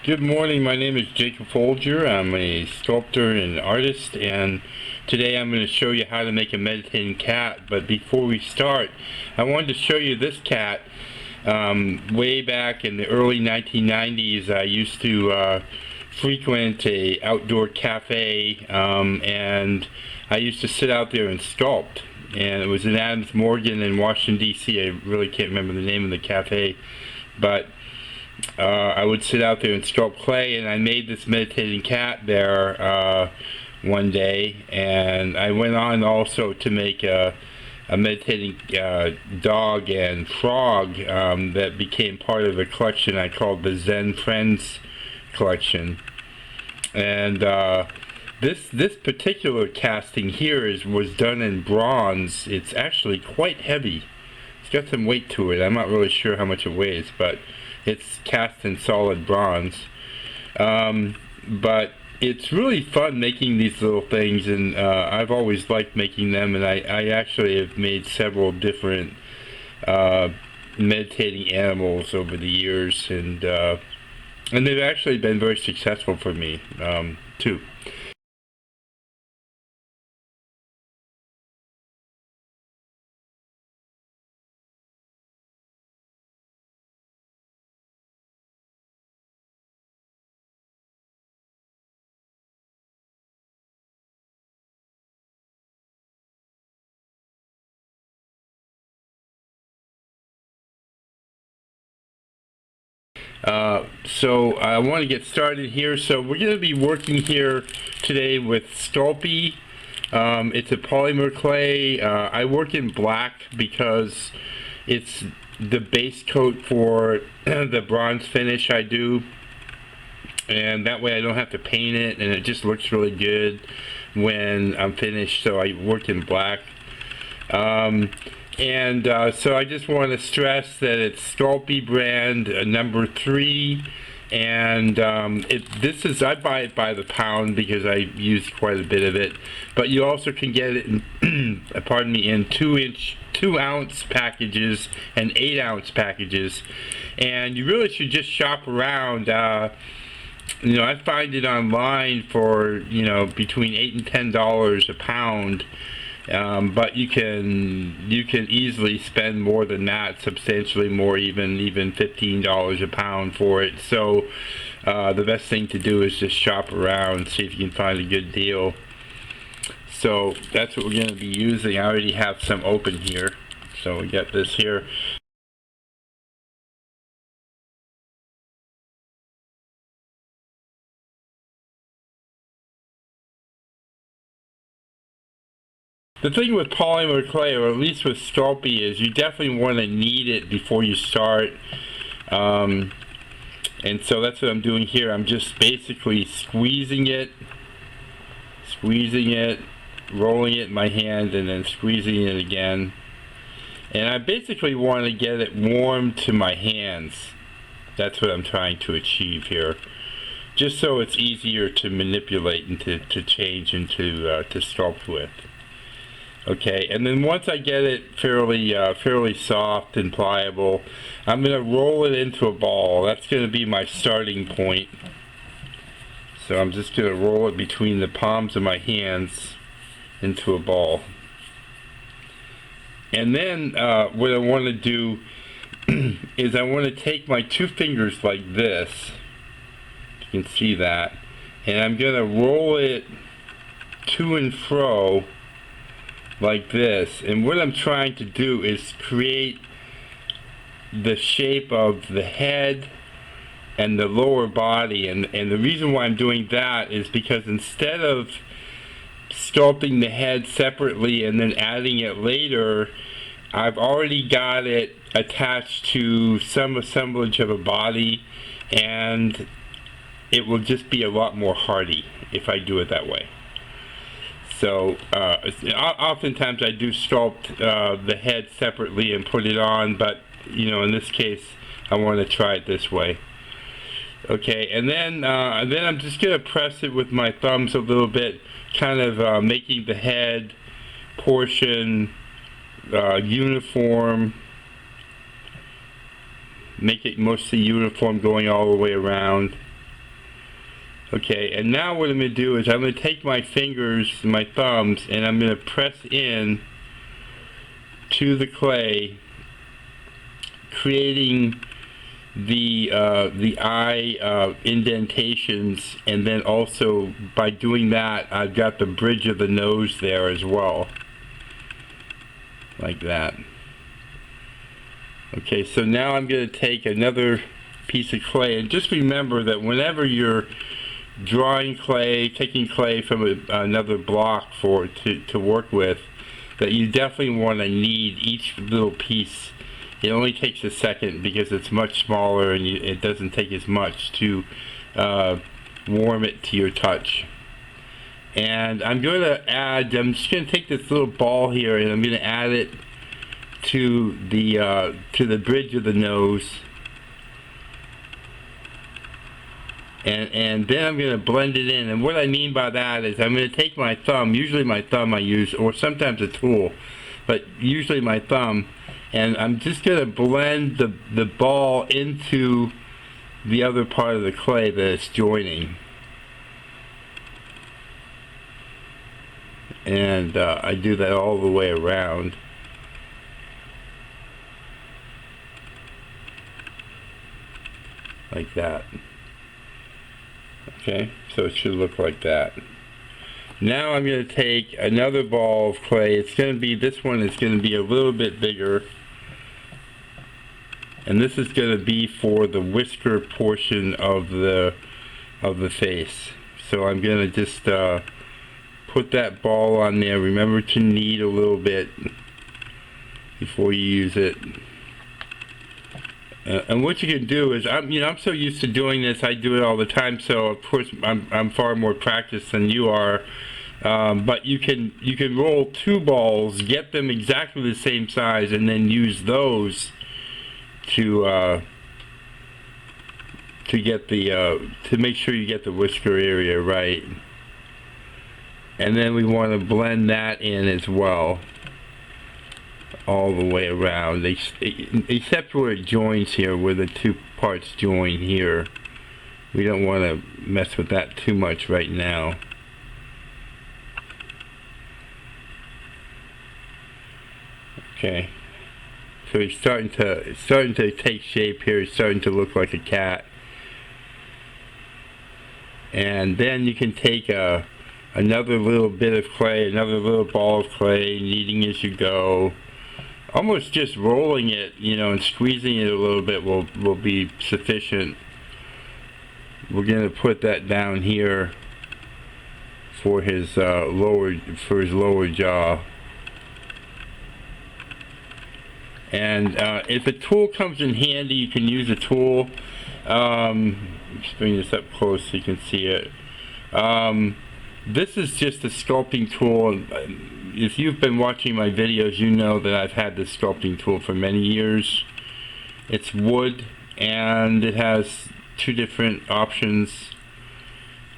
Good morning, my name is Jacob Folger. I'm a sculptor and artist, and today I'm going to show you how to make a meditating cat. But before we start, I wanted to show you this cat. Way back in the early 1990s, I used to frequent a outdoor cafe, and I used to sit out there and sculpt. And it was in Adams Morgan in Washington, D.C. I really can't remember the name of the cafe, but I would sit out there and sculpt clay, and I made this meditating cat there one day, and I went on also to make a meditating dog and frog that became part of a collection I called the Zen Friends collection. And this particular casting here was done in bronze. It's actually quite heavy. It's got some weight to it. I'm not really sure how much it weighs, but it's cast in solid bronze. But it's really fun making these little things, and I've always liked making them, and I actually have made several different meditating animals over the years, and they've actually been very successful for me too. So I want to get started here. So we're going to be working here today with Sculpt. It's a polymer clay. I work in black because it's the base coat for the bronze finish I do, and that way I don't have to paint it, and it just looks really good when I'm finished. So I work in black. So I just want to stress that it's Sculpt brand number 3, and I buy it by the pound because I use quite a bit of it. But you also can get it in, pardon me, in 2-ounce packages and 8-ounce packages, and you really should just shop around. I find it online for between $8 and $10 a pound. But you can easily spend more than that, substantially more, even $15 a pound for it. So the best thing to do is just shop around, see if you can find a good deal. So that's what we're going to be using. I already have some open here, so we got this here. The thing with polymer clay, or at least with Sculpt, is you definitely want to knead it before you start. And so that's what I'm doing here. I'm just basically squeezing it, rolling it in my hand, and then squeezing it again. And I basically want to get it warm to my hands. That's what I'm trying to achieve here. Just so it's easier to manipulate and to change into to sculpt with. Okay, and then once I get it fairly soft and pliable, I'm going to roll it into a ball. That's going to be my starting point. So I'm just going to roll it between the palms of my hands into a ball. And then what I want to do is I want to take my 2 fingers like this. You can see that. And I'm going to roll it to and fro like this, and what I'm trying to do is create the shape of the head and the lower body, and the reason why I'm doing that is because instead of sculpting the head separately and then adding it later, I've already got it attached to some assemblage of a body, and it will just be a lot more hardy if I do it that way. So oftentimes I do sculpt the head separately and put it on, but in this case I want to try it this way. Okay, and then I'm just going to press it with my thumbs a little bit, kind of making the head portion uniform. Make it mostly uniform, going all the way around. Okay, and now what I'm going to do is I'm going to take my fingers, my thumbs, and I'm going to press in to the clay, creating the eye indentations, and then also by doing that I've got the bridge of the nose there as well, like that. Okay, so now I'm going to take another piece of clay, and just remember that whenever you're drawing clay, taking clay from another block to work with, that you definitely want to knead each little piece. It only takes a second because it's much smaller, and it doesn't take as much to warm it to your touch. And I'm going to add, I'm just going to take this little ball here and I'm going to add it to the bridge of the nose. And then I'm going to blend it in. And what I mean by that is I'm going to take my thumb, usually my thumb I use, or sometimes a tool, but usually my thumb, and I'm just going to blend the ball into the other part of the clay that it's joining. And I do that all the way around. Like that. Okay, so it should look like that. Now I'm going to take another ball of clay. It's going to be, this one is going to be a little bit bigger. And this is going to be for the whisker portion of the face. So I'm going to just put that ball on there. Remember to knead a little bit before you use it. And what you can do is, I'm so used to doing this, I do it all the time, so of course I'm far more practiced than you are. But you can roll two balls, get them exactly the same size, and then use those to get to make sure you get the whisker area right. And then we want to blend that in as well, all the way around, except where it joins here, where the two parts join here. We don't want to mess with that too much right now. Okay, so he's starting to take shape here. He's starting to look like a cat. And then you can take another little bit of clay, another little ball of clay, kneading as you go. Almost just rolling it, and squeezing it a little bit will be sufficient. We're going to put that down here for his lower jaw. And if a tool comes in handy, you can use a tool. Just bring this up close so you can see it. This is just a sculpting tool. If you've been watching my videos, you know that I've had this sculpting tool for many years. It's wood, and it has two different options.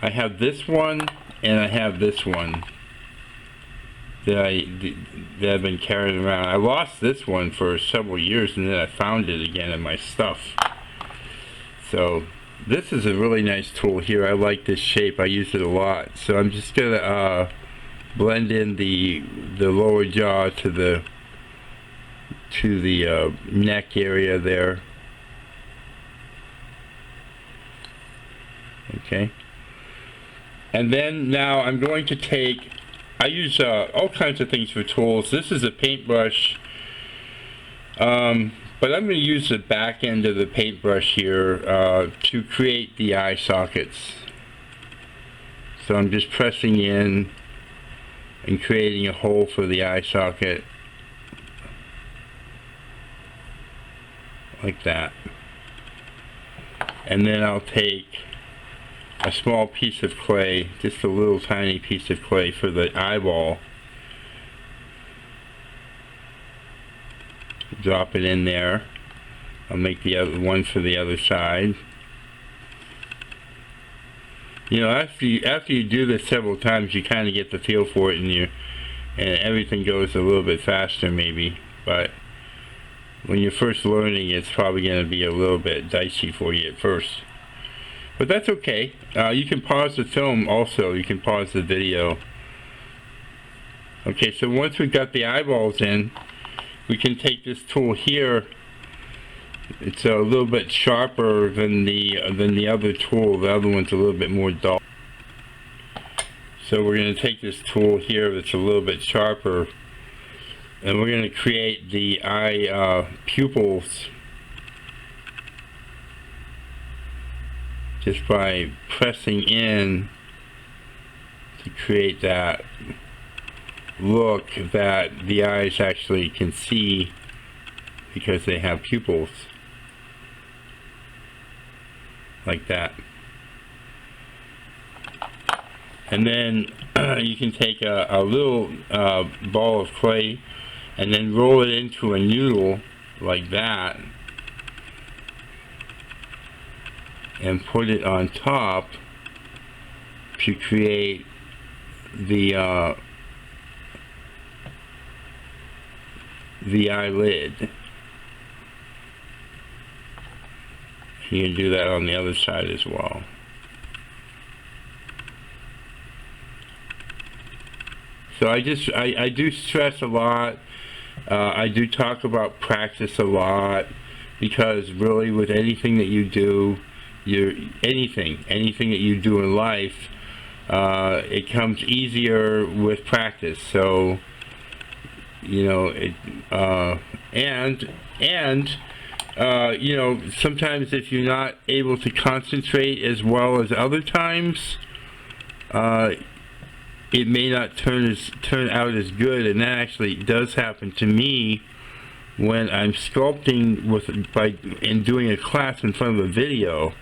I have this one, and I have this one that I've been carrying around. I lost this one for several years, and then I found it again in my stuff. So this is a really nice tool here. I like this shape. I use it a lot. So I'm just gonna blend in the lower jaw to the neck area there. Okay. And then now I'm going to take, I use all kinds of things for tools. This is a paintbrush, but I'm going to use the back end of the paintbrush here to create the eye sockets. So I'm just pressing in and creating a hole for the eye socket, like that. And then I'll take a small piece of clay, just a little tiny piece of clay for the eyeball. Drop it in there. I'll make the other one for the other side. After you do this several times, you kind of get the feel for it, and everything goes a little bit faster maybe. But when you're first learning, it's probably going to be a little bit dicey for you at first. But that's okay. You can pause the film also. You can pause the video. Okay, so once we've got the eyeballs in, we can take this tool here. It's a little bit sharper than the other tool. The other one's a little bit more dull. So we're going to take this tool here that's a little bit sharper, and we're going to create the eye pupils just by pressing in to create that look that the eyes actually can see because they have pupils like that. And then you can take a little ball of clay and then roll it into a noodle like that and put it on top to create the eyelid. You can do that on the other side as well. So I do stress a lot. I do talk about practice a lot, because really with anything that you do, anything that you do in life, it comes easier with practice. So you know, you know, sometimes if you're not able to concentrate as well as other times, it may not turn out as good, and that actually does happen to me when I'm sculpting and doing a class in front of a video.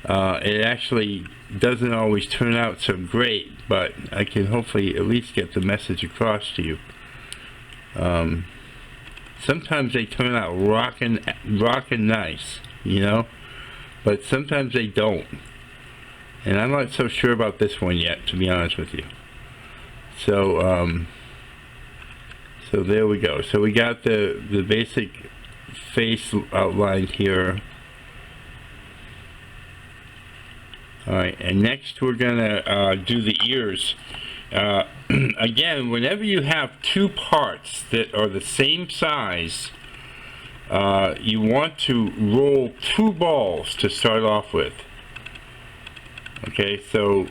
It actually doesn't always turn out so great, but I can hopefully at least get the message across to you. Sometimes they turn out rockin' nice, you know, but sometimes they don't. And I'm not so sure about this one yet, to be honest with you. So, so there we go. So we got the basic face outlined here. Alright, and next we're gonna do the ears. Again, whenever you have two parts that are the same size, you want to roll two balls to start off with. Okay, so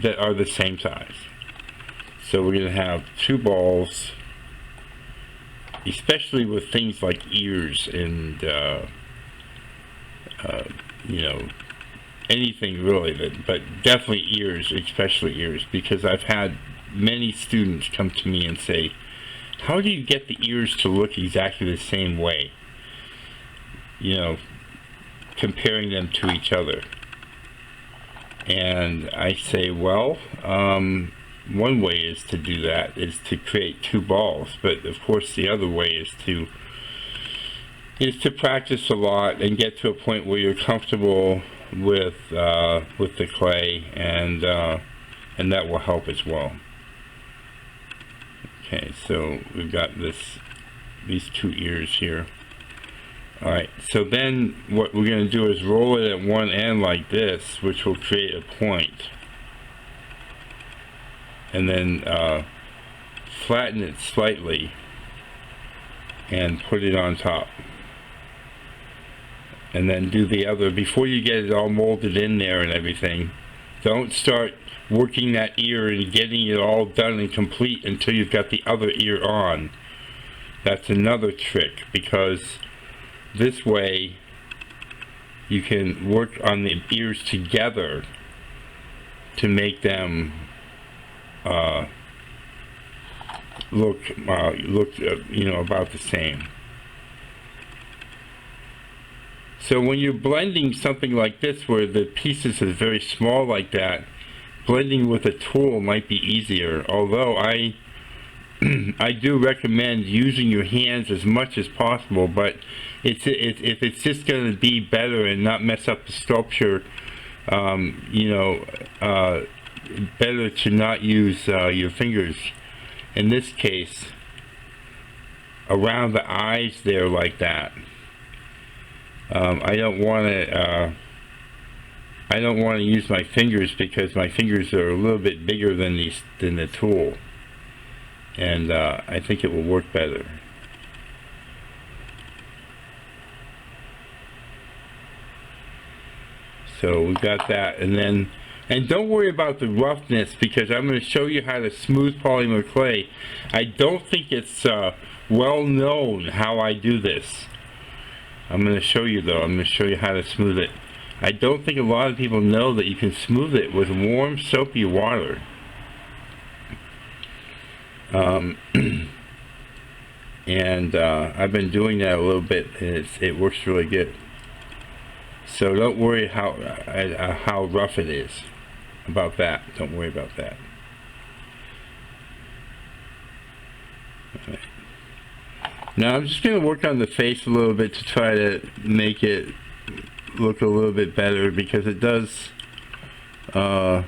that are the same size. So we're going to have two balls, especially with things like ears and, you know, anything really, but definitely ears, especially ears, because I've had many students come to me and say, how do you get the ears to look exactly the same way? You know, comparing them to each other. And I say, well, one way is to do that, is to create two balls, but of course the other way is to practice a lot and get to a point where you're comfortable with the clay, and that will help as well. Okay, so we've got these two ears here. Alright, so then what we're going to do is roll it at one end like this, which will create a point. And then flatten it slightly and put it on top. And then do the other, before you get it all molded in there and everything, don't start working that ear and getting it all done and complete until you've got the other ear on. That's another trick, because this way you can work on the ears together to make them look you know, about the same. So when you're blending something like this, where the pieces are very small like that, blending with a tool might be easier, although I do recommend using your hands as much as possible, but if it's just going to be better and not mess up the sculpture, you know, better to not use your fingers. In this case, around the eyes there like that. I don't want to I don't want to use my fingers because my fingers are a little bit bigger than the tool, and I think it will work better. So we've got that, and don't worry about the roughness, because I'm going to show you how to smooth polymer clay. I don't think it's well known how I do this. I'm going to show you though. I'm going to show you how to smooth it. I don't think a lot of people know that you can smooth it with warm soapy water. And I've been doing that a little bit, and it works really good. So don't worry how rough it is about that. Don't worry about that. Okay. Now I'm just going to work on the face a little bit to try to make it look a little bit better, because it does look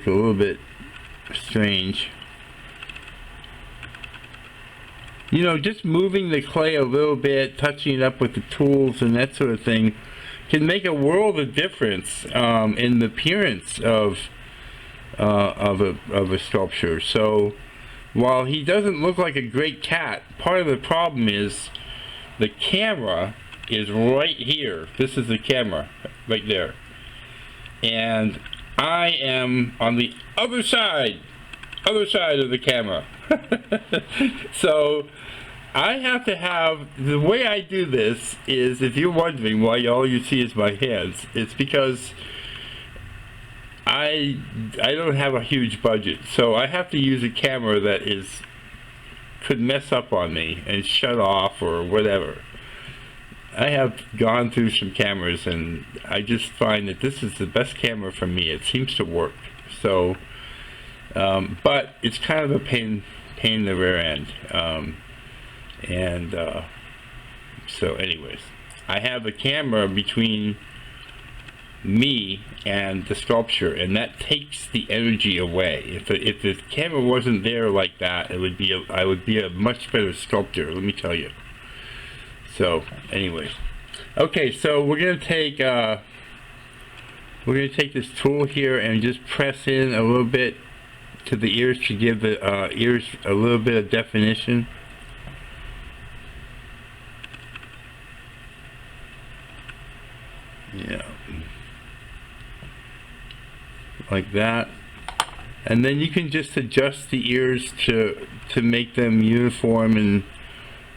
a little bit strange. You know, just moving the clay a little bit, touching it up with the tools and that sort of thing can make a world of difference in the appearance of a sculpture. So while he doesn't look like a great cat, part of the problem is the camera is right here. This is the camera right there, and I am on the other side of the camera. So I have to have, the way I do this is, if you're wondering why all you see is my hands, it's because I don't have a huge budget, so I have to use a camera that could mess up on me and shut off or whatever. I have gone through some cameras, and I just find that this is the best camera for me. It seems to work. So but it's kind of a pain in the rear end. So anyways, I have a camera between me and the sculpture, and that takes the energy away. If the camera wasn't there like that, I would be a much better sculptor, let me tell you. So anyways, okay, so we're gonna take this tool here and just press in a little bit to the ears to give the ears a little bit of definition. Yeah, like that. And then you can just adjust the ears to make them uniform and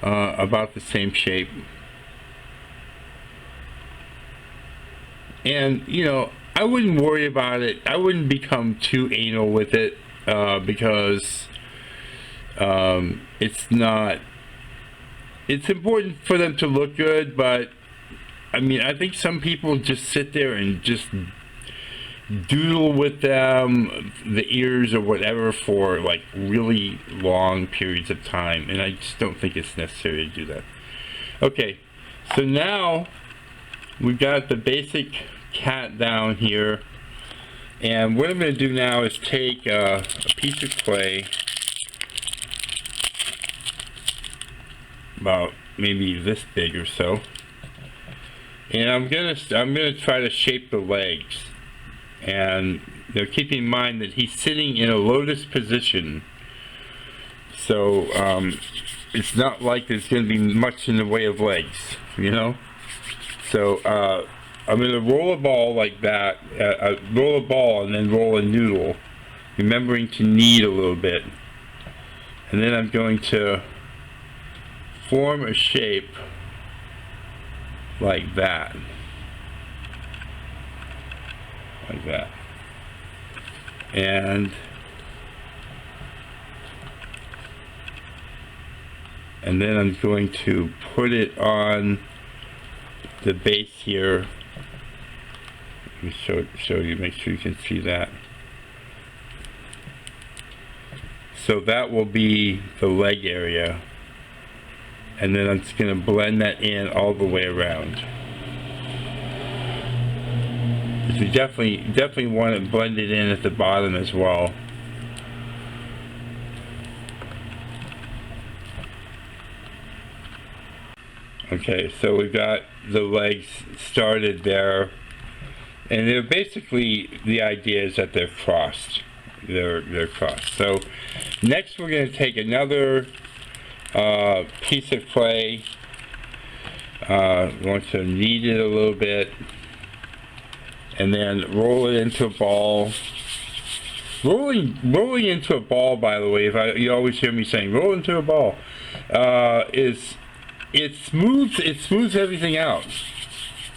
about the same shape. And you know, I wouldn't worry about it. I wouldn't become too anal with it, because it's important for them to look good, but I mean, I think some people just sit there and just doodle with them, the ears or whatever, for like really long periods of time, and I just don't think it's necessary to do that. Okay, so now we've got the basic cat down here, and what I'm going to do now is take a piece of clay, about maybe this big or so, and I'm gonna try to shape the legs. And you know, keep in mind that he's sitting in a lotus position, so it's not like there's going to be much in the way of legs, you know. So I'm going to roll a ball like that, roll a ball and then roll a noodle, remembering to knead a little bit, and then I'm going to form a shape like that. Like that. And then I'm going to put it on the base here. Let me show you, make sure you can see that. So that will be the leg area, and then I'm just going to blend that in all the way around. You definitely want it blended in at the bottom as well. Okay, so we've got the legs started there, and they're basically, the idea is that they're crossed. They're crossed. So next we're going to take another piece of clay. We want to knead it a little bit, and then roll it into a ball. Rolling into a ball, by the way, you always hear me saying roll into a ball, it smooths everything out,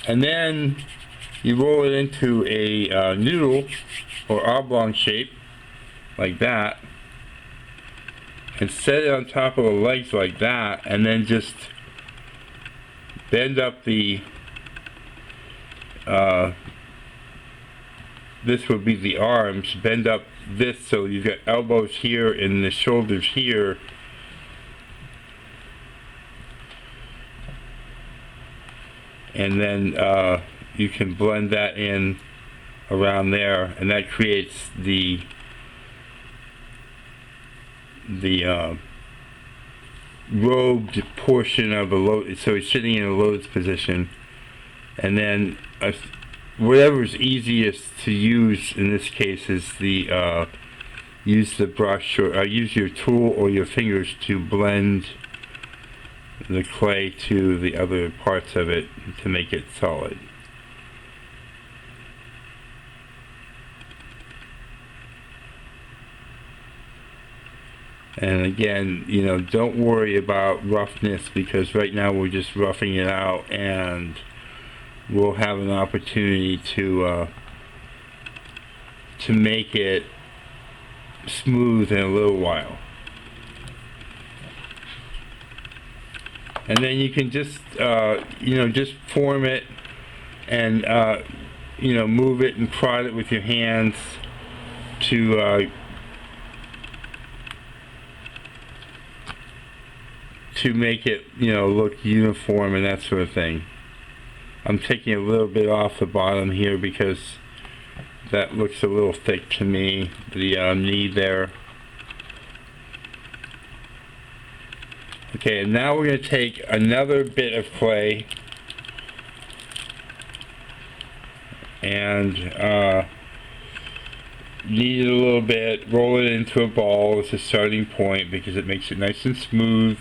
and then you roll it into a noodle or oblong shape like that, and set it on top of the legs like that, and then just bend up the this would be the arms, bend up this so you've got elbows here and the shoulders here, and then you can blend that in around there, and that creates the robed portion of a lotus. So he's sitting in a lotus position, and then whatever's easiest to use in this case is the use the brush, or use your tool or your fingers to blend the clay to the other parts of it to make it solid. And again, you know, don't worry about roughness, because right now we're just roughing it out, and we'll have an opportunity to make it smooth in a little while. And then you can just you know, just form it and you know, move it and prod it with your hands to make it, you know, look uniform and that sort of thing. I'm taking a little bit off the bottom here because that looks a little thick to me, the knee there. Okay, and now we're going to take another bit of clay and knead it a little bit, roll it into a ball as a starting point because it makes it nice and smooth,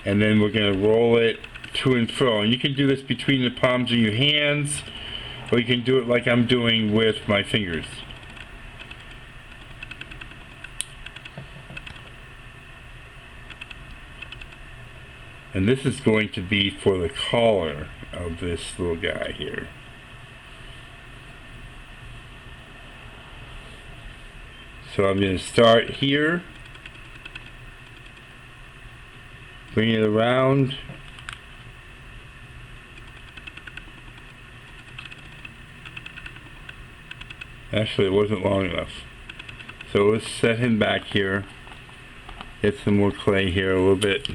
and then we're going to roll it to and fro. And you can do this between the palms of your hands, or you can do it like I'm doing with my fingers. And this is going to be for the collar of this little guy here. So I'm going to start here, bring it around, actually it wasn't long enough, so let's set him back here, get some more clay here a little bit,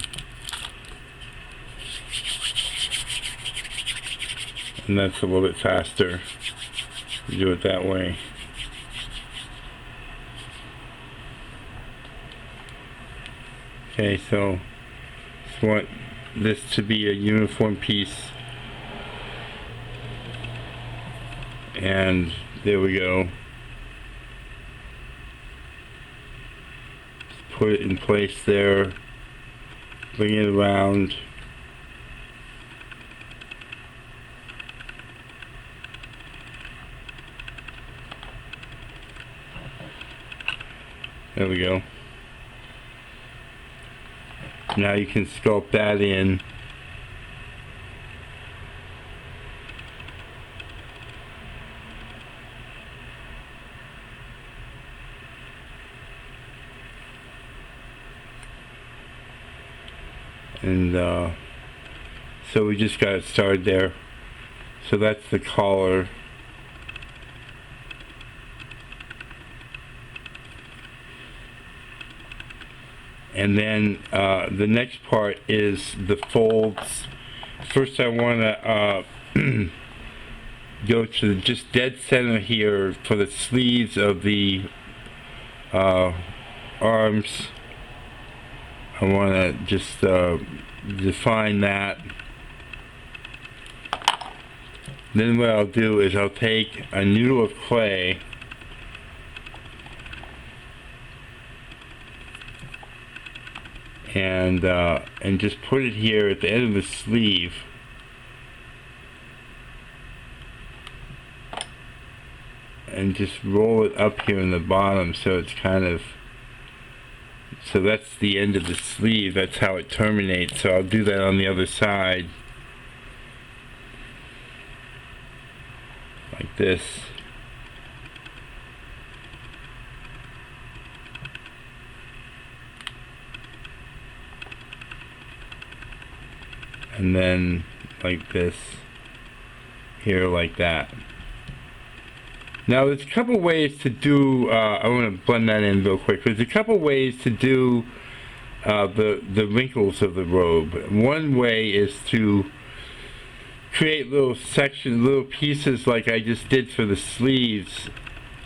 and that's a little bit faster to do it that way. Okay, so just want this to be a uniform piece, and there we go. Just put it in place there, bring it around, there we go. Now you can sculpt that in. And so we just got it started there. So that's the collar. And then the next part is the folds. First I want to go to just dead center here for the sleeves of the arms. I want to just define that Then what I'll do is I'll take a noodle of clay and just put it here at the end of the sleeve. And just roll it up here in the bottom so it's kind of, so that's the end of the sleeve, that's how it terminates. So I'll do that on the other side. Like this. And then like this here, like that. Now there's a couple ways to do, I want to blend that in real quick. There's a couple ways to do the wrinkles of the robe. One way is to create little sections, little pieces like I just did for the sleeves,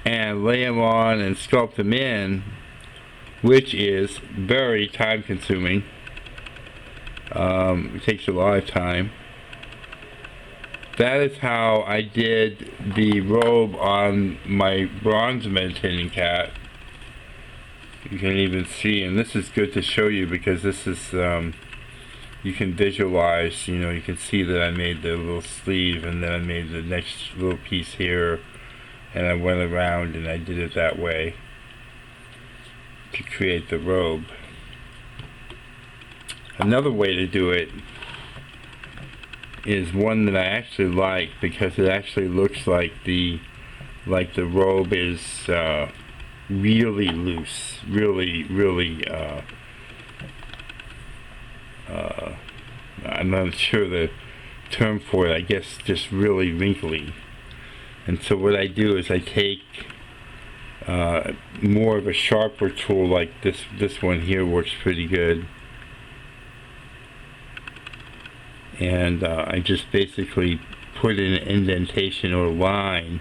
and lay them on and sculpt them in, which is very time consuming. It takes a lot of time. That is how I did the robe on my bronze meditating cat. You can even see, and this is good to show you because this is, you can visualize, you know, you can see that I made the little sleeve and then I made the next little piece here, and I went around and I did it that way to create the robe. Another way to do it is one that I actually like because it actually looks like the robe is really loose, really I'm not sure the term for it, I guess just really wrinkly. And so what I do is I take more of a sharper tool like this one here works pretty good. And I just basically put in an indentation or line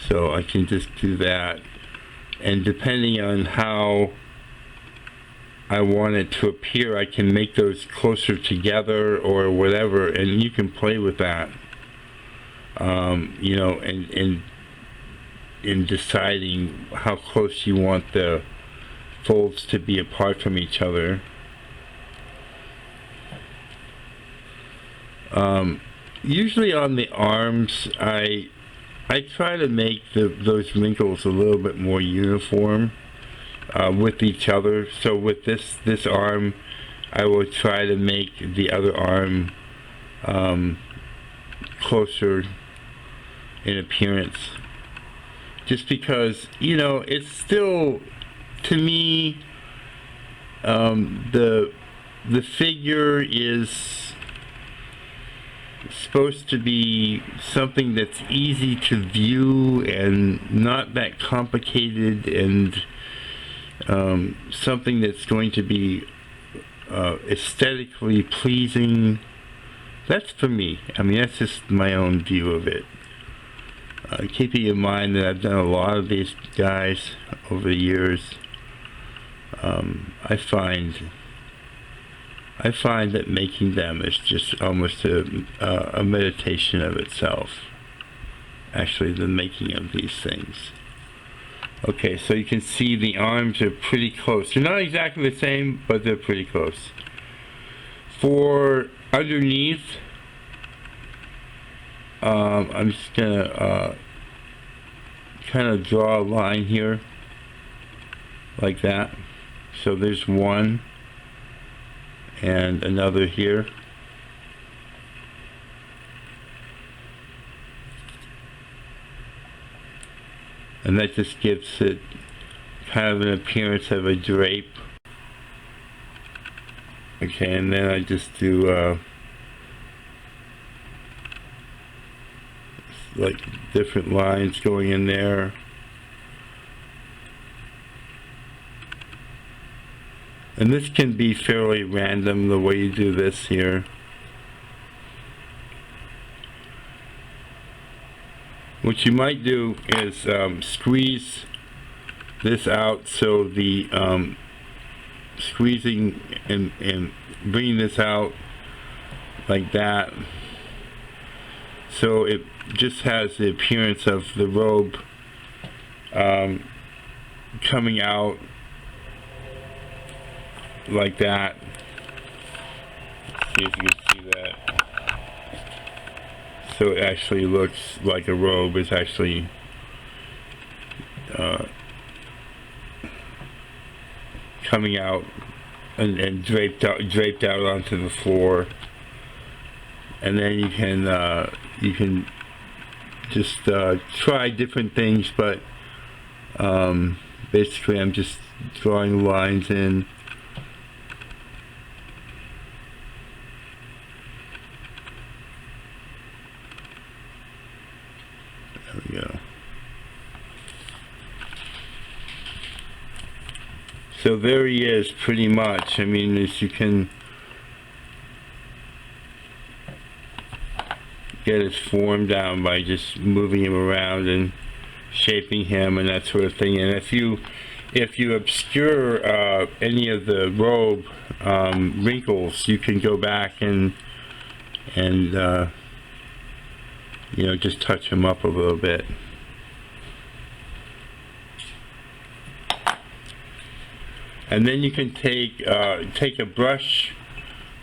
so I can just do that, and depending on how I want it to appear, I can make those closer together or whatever, and you can play with that, you know, in deciding how close you want the folds to be apart from each other. Usually on the arms, I try to make those wrinkles a little bit more uniform with each other. So with this arm, I will try to make the other arm closer in appearance, just because, you know, it's still, to me, the figure is supposed to be something that's easy to view and not that complicated, and something that's going to be aesthetically pleasing. That's for me. I mean, that's just my own view of it. Keeping in mind that I've done a lot of these guys over the years, I find that making them is just almost a meditation of itself. Actually, the making of these things. Okay, so you can see the arms are pretty close. They're not exactly the same, but they're pretty close. For underneath, I'm just gonna kind of draw a line here, like that. So there's one, and another here. And that just gives it kind of an appearance of a drape. Okay, and then I just do like different lines going in there. And this can be fairly random, the way you do this here. what you might do is squeeze this out, so the squeezing and bringing this out like that, so it just has the appearance of the robe coming out like that. Let's see if you can see that. So it actually looks like a robe. It's actually coming out and draped out onto the floor. And then you can just try different things, but basically I'm just drawing lines in. There we go. So there he is, pretty much. I mean, as you can get his form down by just moving him around and shaping him and that sort of thing. And if you obscure any of the robe wrinkles, you can go back and you know, just touch him up a little bit. And then you can take a brush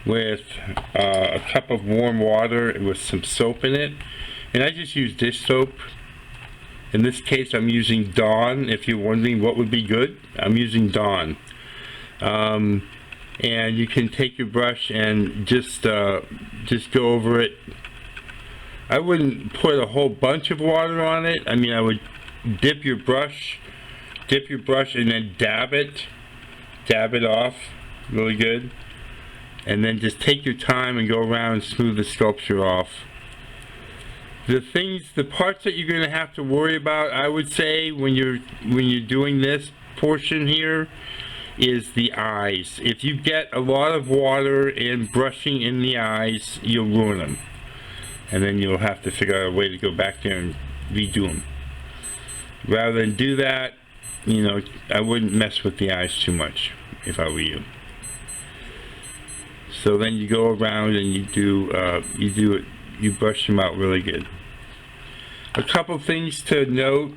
with a cup of warm water with some soap in it, and I just use dish soap. In this case, I'm using Dawn. If you're wondering what would be good, I'm using Dawn. And you can take your brush and just go over it. I wouldn't put a whole bunch of water on it. I mean, I would dip your brush and then dab it off really good, and then just take your time and go around and smooth the sculpture off. The parts that you're going to have to worry about, I would say, when you're doing this portion here, is the eyes. If you get a lot of water and brushing in the eyes, you'll ruin them, and then you'll have to figure out a way to go back there and redo them. Rather than do that, you know, I wouldn't mess with the eyes too much if I were you. So then you go around and you brush them out really good. A couple things to note,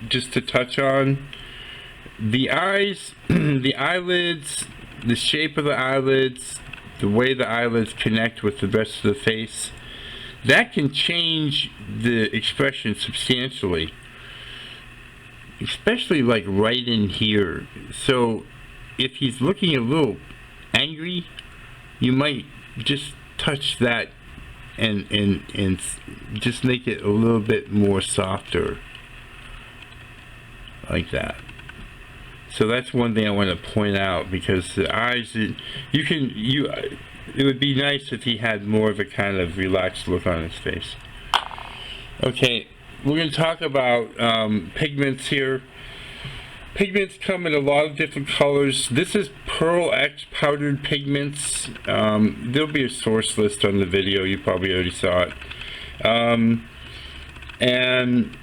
just to touch on: the eyes, the eyelids, the shape of the eyelids, the way the eyelids connect with the rest of the face, that can change the expression substantially. Especially like right in here. So if he's looking a little angry, you might just touch that and just make it a little bit more softer, like that. So that's one thing I want to point out, because the eyes, it would be nice if he had more of a kind of relaxed look on his face. Okay, we're going to talk about pigments here. Pigments come in a lot of different colors. This is Pearl X powdered pigments. There'll be a source list on the video. You probably already saw it. And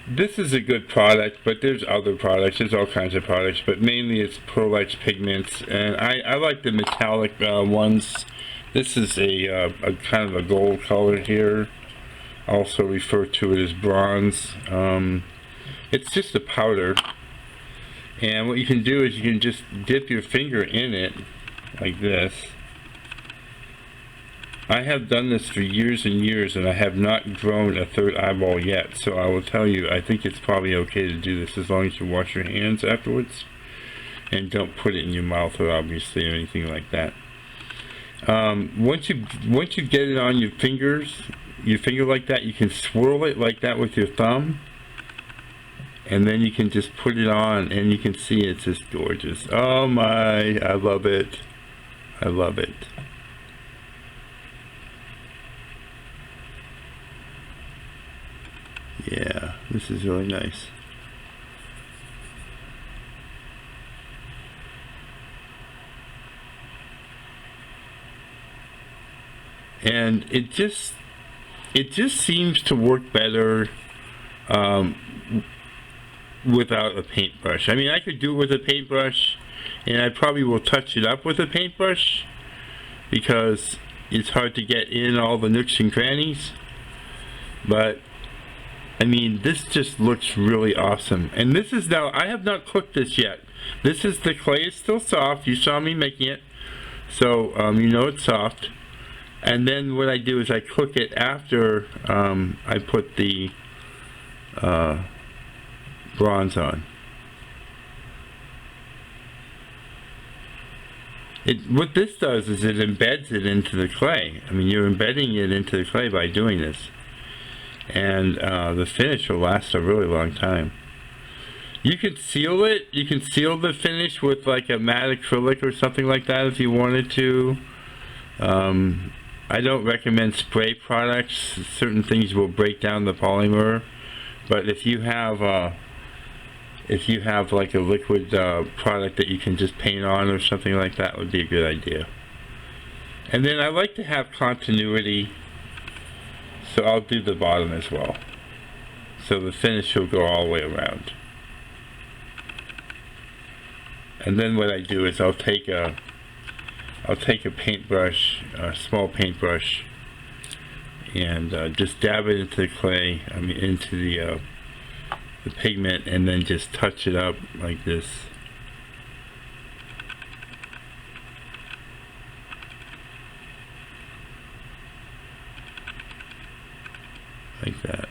this is a good product, but there's other products. There's all kinds of products, but mainly it's Pearl X pigments. And I like the metallic ones. This is a kind of a gold color here. Also refer to it as bronze. It's just a powder, and what you can do is you can just dip your finger in it like this. I have done this for years and years, and I have not grown a third eyeball yet, so I will tell you, I think it's probably okay to do this as long as you wash your hands afterwards and don't put it in your mouth, or obviously, or anything like that. Once you get it on your finger like that, you can swirl it like that with your thumb, and then you can just put it on, and you can see it's just gorgeous. Oh my, I love it. I love it. Yeah, this is really nice. And it it just seems to work better without a paintbrush. I mean, I could do it with a paintbrush, and I probably will touch it up with a paintbrush because it's hard to get in all the nooks and crannies. But I mean, this just looks really awesome. And this is now, I have not cooked this yet. This is, the clay is still soft. You saw me making it, so you know it's soft. And then what I do is I cook it after I put the bronze on. What this does is it embeds it into the clay. I mean, you're embedding it into the clay by doing this. And the finish will last a really long time. You can seal it. You can seal the finish with like a matte acrylic or something like that if you wanted to. I don't recommend spray products. Certain things will break down the polymer. But if you have like a liquid product that you can just paint on or something like that, would be a good idea. And then I like to have continuity. So I'll do the bottom as well. So the finish will go all the way around. And then what I do is I'll take a paintbrush, a small paintbrush, and just dab it into the clay, into the pigment, and then just touch it up like this. Like that.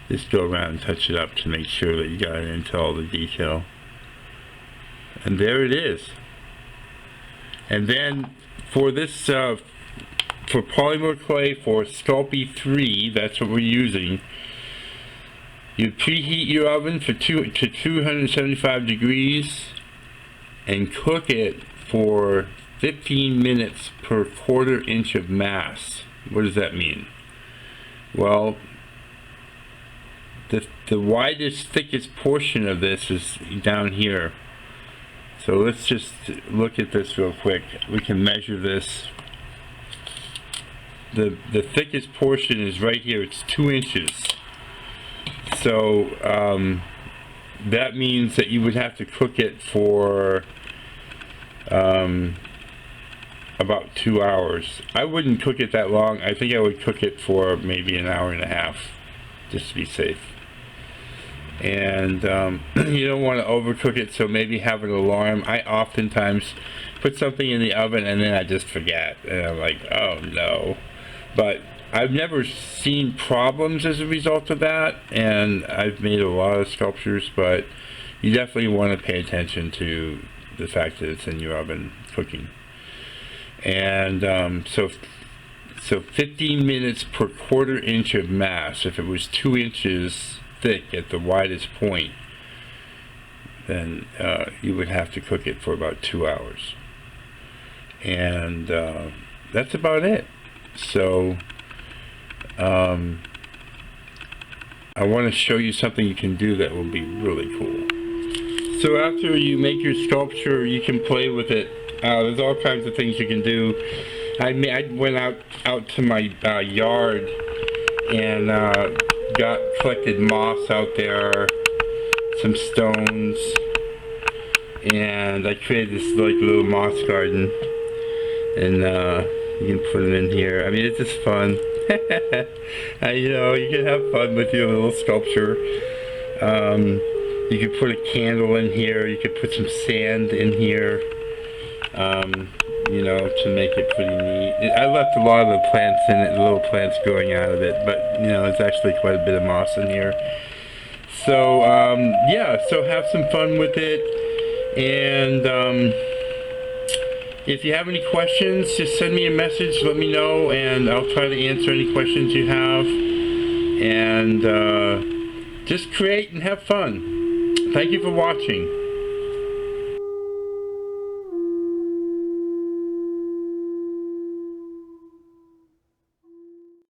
Just go around and touch it up to make sure that you got it into all the detail. And there it is. And then for this, for polymer clay, for Sculpt 3, that's what we're using. You preheat your oven to 275 degrees and cook it for 15 minutes per 1/4 inch of mass. What does that mean? Well, the widest, thickest portion of this is down here. So let's just look at this real quick. We can measure this. The thickest portion is right here. It's 2 inches. So that means that you would have to cook it for about 2 hours. I wouldn't cook it that long. I think I would cook it for maybe an hour and a half, just to be safe. And you don't want to overcook it, so maybe have an alarm. I oftentimes put something in the oven and then I just forget, and I'm like, oh no. But I've never seen problems as a result of that, and I've made a lot of sculptures, but you definitely want to pay attention to the fact that it's in your oven cooking. And so 15 minutes per 1/4 inch of mass. If it was 2 inches thick at the widest point, then you would have to cook it for about 2 hours. And that's about it. So I want to show you something you can do that will be really cool. So after you make your sculpture, you can play with it. There's all kinds of things you can do. I went out to my yard and collected moss out there, some stones, and I created this like little moss garden. And you can put them in here. I mean, it's just fun. You know, you can have fun with your little sculpture. You could put a candle in here. You could put some sand in here. You know, to make it pretty neat. I left a lot of the plants in it, the little plants growing out of it, but you know, it's actually quite a bit of moss in here. So yeah, so have some fun with it. And if you have any questions, just send me a message, let me know, and I'll try to answer any questions you have. And just create and have fun. Thank you for watching.